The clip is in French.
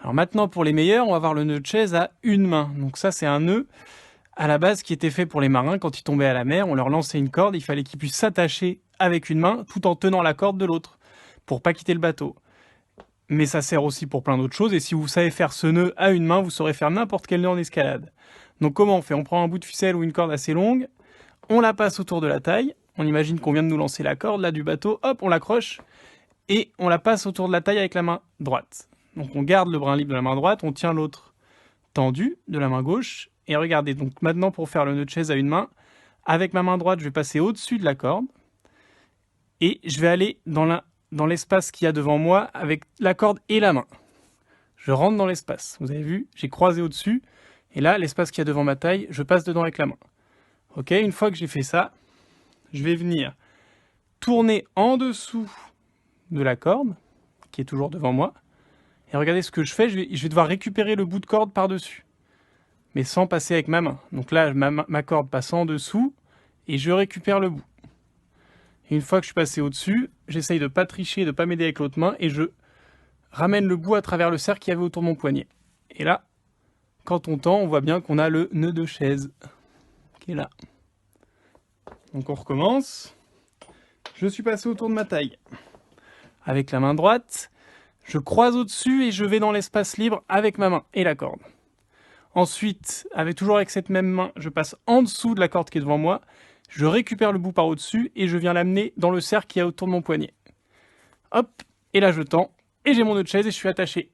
Alors maintenant, pour les meilleurs, on va voir le nœud de chaise à une main. Donc ça, c'est un nœud à la base qui était fait pour les marins. Quand ils tombaient à la mer, on leur lançait une corde, il fallait qu'ils puissent s'attacher avec une main tout en tenant la corde de l'autre pour pas quitter le bateau. Mais ça sert aussi pour plein d'autres choses, et si vous savez faire ce nœud à une main, vous saurez faire n'importe quel nœud en escalade. Donc comment on fait? On prend un bout de ficelle ou une corde assez longue, on la passe autour de la taille, on imagine qu'on vient de nous lancer la corde là du bateau, hop, on l'accroche, et on la passe autour de la taille avec la main droite. Donc on garde le brin libre de la main droite, on tient l'autre tendu de la main gauche, et regardez, donc maintenant pour faire le nœud de chaise à une main, avec ma main droite je vais passer au-dessus de la corde, et je vais aller dans l'espace qu'il y a devant moi avec la corde et la main. Je rentre dans l'espace, vous avez vu, j'ai croisé au-dessus, et là, l'espace qu'il y a devant ma taille, je passe dedans avec la main. Ok, une fois que j'ai fait ça, je vais venir tourner en dessous de la corde, qui est toujours devant moi, et regardez ce que je fais, je vais devoir récupérer le bout de corde par-dessus, mais sans passer avec ma main. Donc là, ma corde passe en dessous, et je récupère le bout. Et une fois que je suis passé au-dessus, j'essaye de ne pas tricher, de ne pas m'aider avec l'autre main, et je ramène le bout à travers le cercle qu'il y avait autour de mon poignet. Et là, quand on tend, on voit bien qu'on a le nœud de chaise, qui est là. Donc on recommence. Je suis passé autour de ma taille. Avec la main droite, je croise au-dessus et je vais dans l'espace libre avec ma main et la corde. Ensuite, toujours avec cette même main, je passe en dessous de la corde qui est devant moi, je récupère le bout par au-dessus et je viens l'amener dans le cercle qui est autour de mon poignet. Hop, et là je tends, et j'ai mon nœud de chaise et je suis attaché.